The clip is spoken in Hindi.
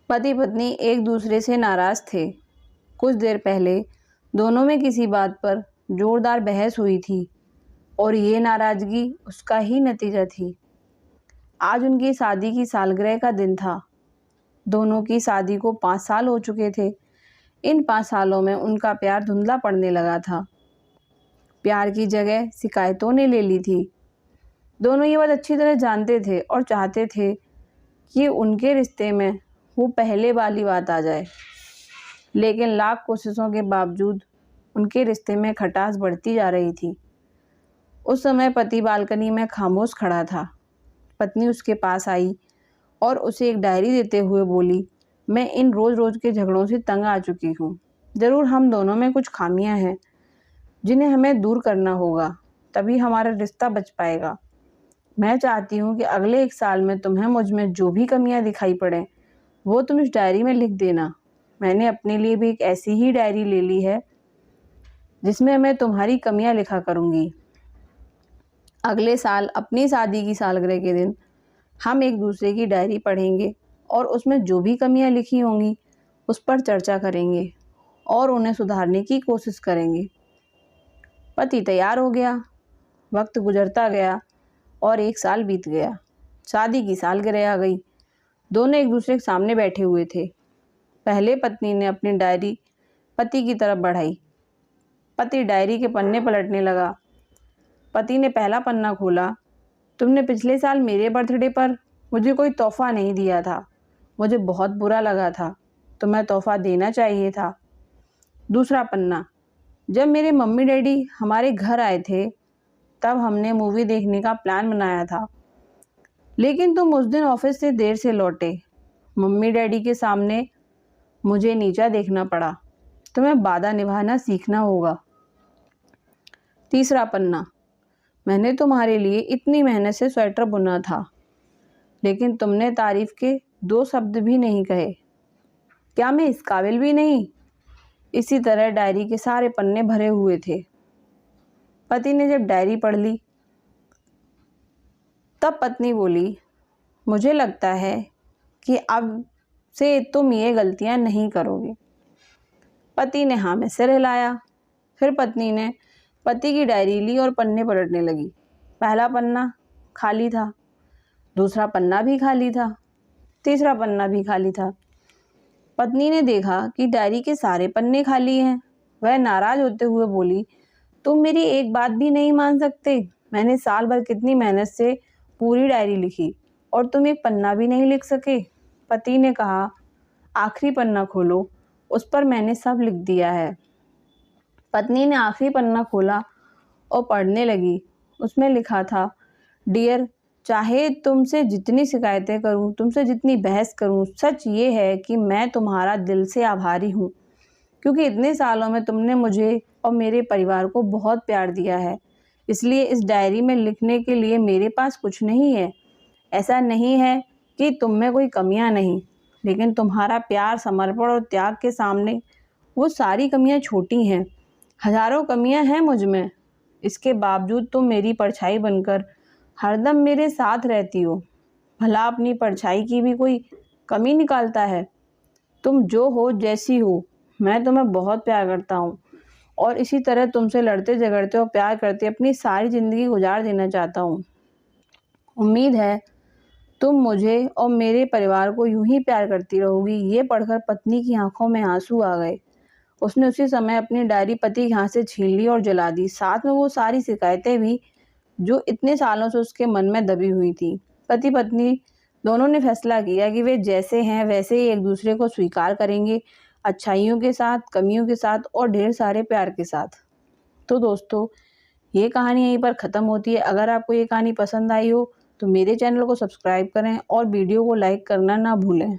पति पत्नी एक दूसरे से नाराज थे। कुछ देर पहले दोनों में किसी बात पर जोरदार बहस हुई थी और ये नाराजगी उसका ही नतीजा थी। आज उनकी शादी की सालगिरह का दिन था। दोनों की शादी को 5 साल हो चुके थे। इन 5 सालों में उनका प्यार धुंधला पड़ने लगा था। प्यार की जगह शिकायतों ने ले ली थी। दोनों ये बात अच्छी तरह जानते थे और चाहते थे कि उनके रिश्ते में वो पहले वाली बात आ जाए, लेकिन लाख कोशिशों के बावजूद उनके रिश्ते में खटास बढ़ती जा रही थी। उस समय पति बालकनी में खामोश खड़ा था। पत्नी उसके पास आई और उसे एक डायरी देते हुए बोली, मैं इन रोज़ रोज़ के झगड़ों से तंग आ चुकी हूँ। ज़रूर हम दोनों में कुछ खामियां हैं जिन्हें हमें दूर करना होगा, तभी हमारा रिश्ता बच पाएगा। मैं चाहती हूँ कि अगले 1 साल में तुम्हें मुझ में जो भी कमियां दिखाई पड़ें वो तुम इस डायरी में लिख देना। मैंने अपने लिए भी एक ऐसी ही डायरी ले ली है जिसमें मैं तुम्हारी कमियां लिखा करूँगी। अगले साल अपनी शादी की सालगिरह के दिन हम एक दूसरे की डायरी पढ़ेंगे और उसमें जो भी कमियां लिखी होंगी उस पर चर्चा करेंगे और उन्हें सुधारने की कोशिश करेंगे। पति तैयार हो गया। वक्त गुजरता गया और 1 साल बीत गया। शादी की सालगिरह आ गई। दोनों एक दूसरे के सामने बैठे हुए थे। पहले पत्नी ने अपनी डायरी पति की तरफ बढ़ाई। पति डायरी के पन्ने पलटने लगा। पति ने पहला पन्ना खोला। तुमने पिछले साल मेरे बर्थडे पर मुझे कोई तोहफा नहीं दिया था। मुझे बहुत बुरा लगा था। तुम्हें तोहफा देना चाहिए था। दूसरा पन्ना, जब मेरे मम्मी डैडी हमारे घर आए थे तब हमने मूवी देखने का प्लान बनाया था, लेकिन तुम उस दिन ऑफिस से देर से लौटे। मम्मी डैडी के सामने मुझे नीचा देखना पड़ा। तुम्हें वादा निभाना सीखना होगा। तीसरा पन्ना, मैंने तुम्हारे लिए इतनी मेहनत से स्वेटर बुना था, लेकिन तुमने तारीफ के 2 शब्द भी नहीं कहे। क्या मैं इस काबिल भी नहीं? इसी तरह डायरी के सारे पन्ने भरे हुए थे। पति ने जब डायरी पढ़ ली तब पत्नी बोली, मुझे लगता है कि अब से तुम ये गलतियां नहीं करोगे। पति ने हाँ में सिर हिलाया। फिर पत्नी ने पति की डायरी ली और पन्ने पलटने लगी। पहला पन्ना खाली था, दूसरा पन्ना भी खाली था, तीसरा पन्ना भी खाली था। पत्नी ने देखा कि डायरी के सारे पन्ने खाली हैं। वह नाराज होते हुए बोली, तुम मेरी एक बात भी नहीं मान सकते? मैंने साल भर कितनी मेहनत से पूरी डायरी लिखी और तुम एक पन्ना भी नहीं लिख सके। पति ने कहा, आखिरी पन्ना खोलो, उस पर मैंने सब लिख दिया है। पत्नी ने आखिरी पन्ना खोला और पढ़ने लगी। उसमें लिखा था, डियर, चाहे तुमसे जितनी शिकायतें करूं, तुमसे जितनी बहस करूं, सच ये है कि मैं तुम्हारा दिल से आभारी हूं, क्योंकि इतने सालों में तुमने मुझे और मेरे परिवार को बहुत प्यार दिया है। इसलिए इस डायरी में लिखने के लिए मेरे पास कुछ नहीं है। ऐसा नहीं है कि तुम में कोई कमियां नहीं, लेकिन तुम्हारा प्यार, समर्पण और त्याग के सामने वो सारी कमियां छोटी हैं। हजारों कमियां हैं मुझ में, इसके बावजूद तुम मेरी परछाई बनकर हरदम मेरे साथ रहती हो। भला अपनी परछाई की भी कोई कमी निकालता है? तुम जो हो, जैसी हो, मैं तुम्हें बहुत प्यार करता हूँ और इसी तरह तुमसे लड़ते झगड़ते और प्यार करते अपनी सारी ज़िंदगी गुजार देना चाहता हूँ। उम्मीद है तुम मुझे और मेरे परिवार को यूं ही प्यार करती रहोगी। ये पढ़कर पत्नी की आंखों में आंसू आ गए। उसने उसी समय अपनी डायरी पति के हाथ से छीन ली और जला दी, साथ में वो सारी शिकायतें भी जो इतने सालों से उसके मन में दबी हुई थी। पति पत्नी दोनों ने फैसला किया कि वे जैसे हैं वैसे ही एक दूसरे को स्वीकार करेंगे, अच्छाइयों के साथ, कमियों के साथ और ढेर सारे प्यार के साथ। तो दोस्तों, ये कहानी यहीं पर ख़त्म होती है। अगर आपको ये कहानी पसंद आई हो तो मेरे चैनल को सब्सक्राइब करें और वीडियो को लाइक करना ना भूलें।